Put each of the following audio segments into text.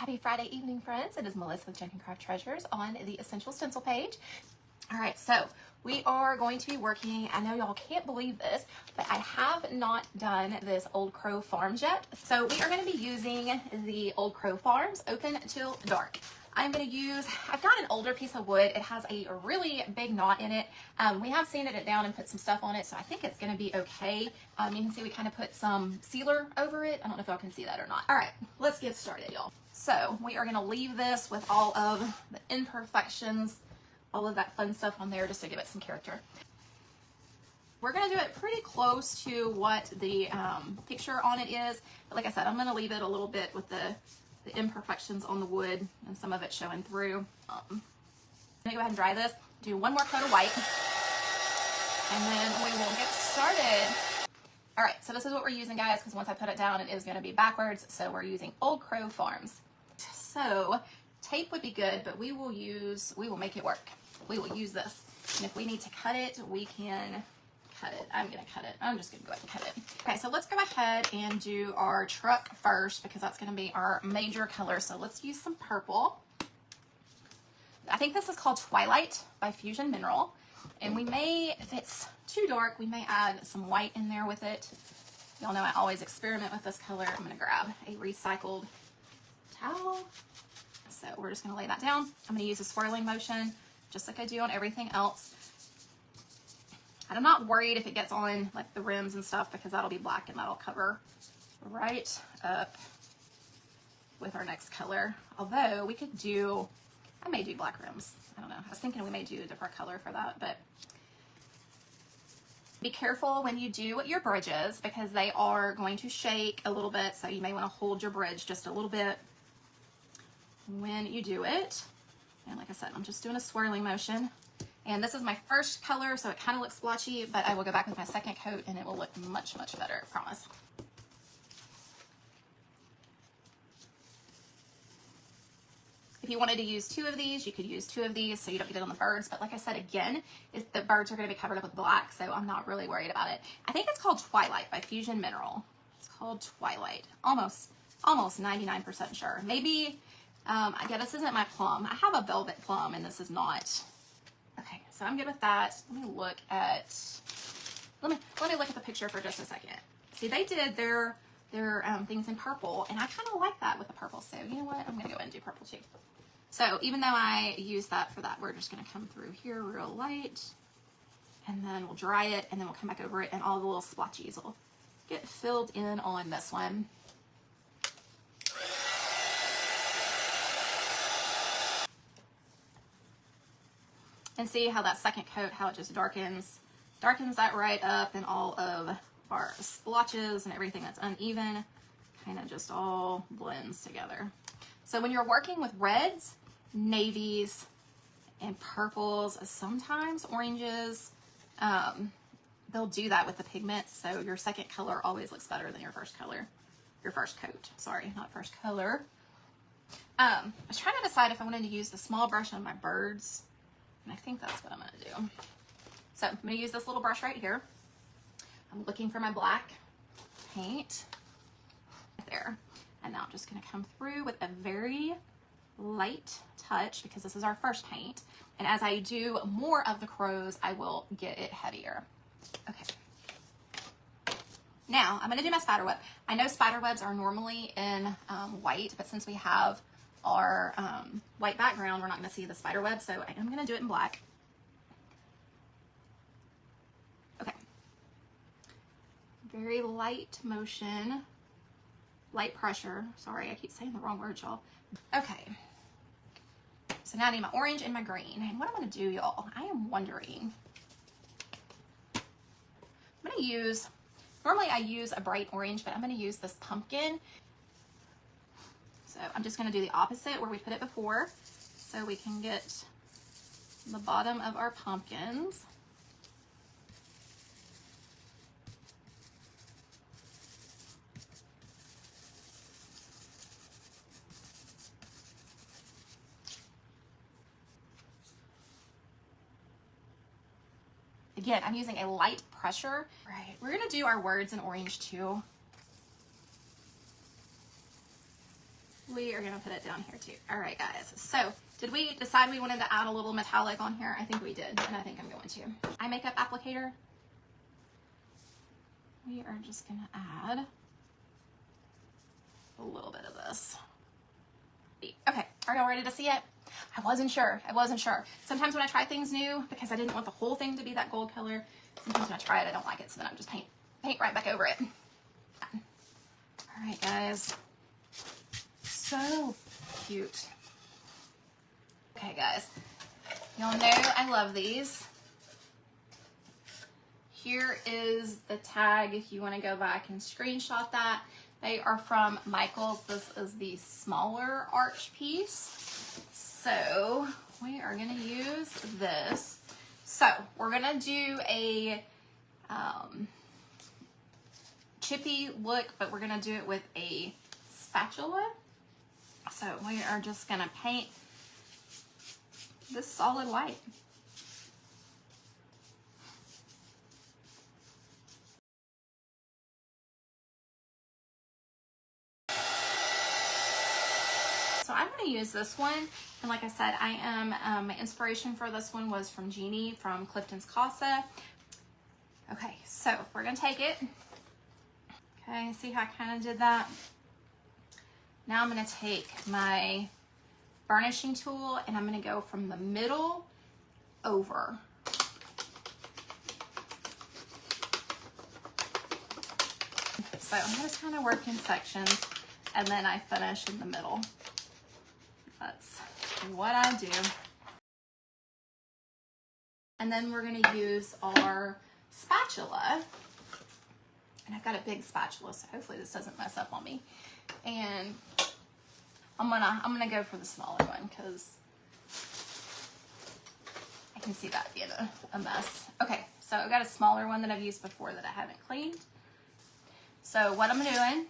Happy Friday evening, friends. It is Melissa with Junk and Craft Treasures on the Essential Stencil page. All right, so we are going to be working, I know y'all can't believe this, but I have not done this Old Crow Farms yet. So we are going to be using the Old Crow Farms Open Till Dark. I'm going to use, I've got an older piece of wood. It has a really big knot in it. We have sanded it down and put some stuff on it, so I think it's going to be okay. You can see we kind of put some sealer over it. I don't know if y'all can see that or not. All right, let's get started, y'all. So we are going to leave this with all of the imperfections, all of that fun stuff on there just to give it some character. We're going to do it pretty close to what the picture on it is. But like I said, I'm going to leave it a little bit with the imperfections on the wood and some of it showing through. I'm going to go ahead and dry this, do one more coat of white, and then we will get started. All right, so this is what we're using, guys, because once I put it down, it is going to be backwards. So we're using Old Crow Farms. So tape would be good, but we will make it work. We will use this. And if we need to cut it, we can cut it. I'm going to cut it. I'm just going to go ahead and cut it. Okay, so let's go ahead and do our truck first because that's going to be our major color. So let's use some purple. I think this is called Twilight by Fusion Mineral. And we may, if it's too dark, we may add some white in there with it. Y'all know I always experiment with this color. I'm going to grab a recycled towel. So we're just going to lay that down. I'm going to use a swirling motion just like I do on everything else. And I'm not worried if it gets on like the rims and stuff because that'll be black and that'll cover right up with our next color. Although we could do, I may do black rims. I don't know. I was thinking we may do a different color for that, but be careful when you do your bridges because they are going to shake a little bit. So you may want to hold your bridge just a little bit when you do it. And like I said, I'm just doing a swirling motion. And this is my first color, so it kind of looks splotchy, but I will go back with my second coat and it will look much, much better, I promise. If you wanted to use two of these, you could use two of these so you don't get it on the birds. But like I said, again, the birds are going to be covered up with black, so I'm not really worried about it. I think it's called Twilight by Fusion Mineral. It's called Twilight. Almost 99% sure. Maybe, yeah, this isn't my plum. I have a velvet plum, and this is not. Okay, so I'm good with that. Let me look at the picture for just a second. See, they did their things in purple, and I kind of like that with the purple. So you know what? I'm gonna go ahead and do purple too. So even though I use that for that, we're just gonna come through here real light, and then we'll dry it, and then we'll come back over it, and all the little splotchies will get filled in on this one. And see how that second coat, how it just darkens that right up, and all of our splotches and everything that's uneven kind of just all blends together. So when you're working with reds, navies, and purples, sometimes oranges, they'll do that with the pigments. So your second color always looks better than your first color. Your first coat, sorry, not first color. I was trying to decide if I wanted to use the small brush on my birds. And I think that's what I'm going to do. So I'm going to use this little brush right here. I'm looking for my black paint there. And now I'm just going to come through with a very light touch because this is our first paint. And as I do more of the crows, I will get it heavier. Okay. Now I'm going to do my spiderweb. I know spiderwebs are normally in white, but since we have our white background, we're not going to see the spider web, so I'm going to do it in black. Okay. Very light motion, light pressure. Sorry, I keep saying the wrong word, y'all. Okay. So now I need my orange and my green. And what I'm going to do, y'all, I am wondering. I'm going to use, normally I use a bright orange, but I'm going to use this pumpkin. So I'm just going to do the opposite where we put it before so we can get the bottom of our pumpkins. Again, I'm using a light pressure. Right, we're going to do our words in orange too. we are gonna put it down here too. All right, guys. So did we decide we wanted to add a little metallic on here? I think we did, and I think I'm going to. Eye makeup applicator. We are just gonna add a little bit of this. Okay, are y'all ready to see it? I wasn't sure. Sometimes when I try things new, because I didn't want the whole thing to be that gold color, sometimes when I try it, I don't like it, so then I just paint right back over it. All right, guys. So cute. Okay, guys. Y'all know I love these. Here is the tag if you want to go back and screenshot that. They are from Michaels. This is the smaller arch piece. So we are going to use this. So we're going to do a chippy look, but we're going to do it with a spatula. So we are just going to paint this solid white. So I'm going to use this one, and like I said, I am my inspiration for this one was from Jeannie from Clifton's Casa. Okay, so we're going to take it. Okay, see how I kind of did that? Now I'm going to take my burnishing tool and I'm going to go from the middle over. So I'm just kind of work in sections and then I finish in the middle. That's what I do. And then we're going to use our spatula. And I've got a big spatula, so hopefully this doesn't mess up on me. And I'm gonna go for the smaller one because I can see that being a mess. Okay, so I've got a smaller one that I've used before that I haven't cleaned. So what I'm doing,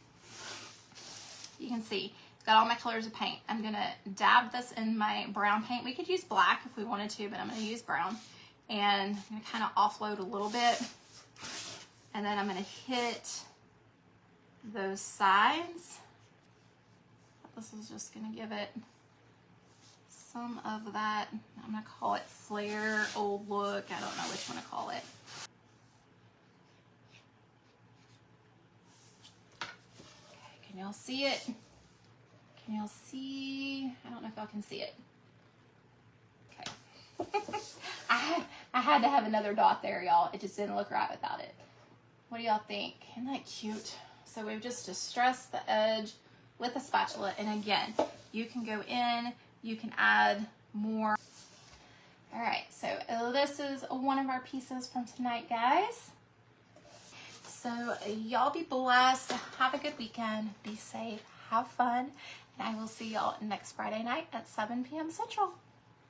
you can see, I've got all my colors of paint. I'm gonna dab this in my brown paint. We could use black if we wanted to, but I'm gonna use brown. And I'm gonna kind of offload a little bit. And then I'm gonna hit those sides. This is just gonna give it some of that, I'm gonna call it flare, old look. I don't know which one to call it. Okay, can y'all see it? Can y'all see? I don't know if y'all can see it. Okay. I had to have another dot there, y'all. It just didn't look right without it. What do y'all think? Isn't that cute? So we've just distressed the edge with a spatula. And again, you can go in, you can add more. All right, so this is one of our pieces from tonight, guys. So y'all be blessed. Have a good weekend. Be safe. Have fun. And I will see y'all next Friday night at 7 p.m. Central.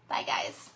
Bye, guys.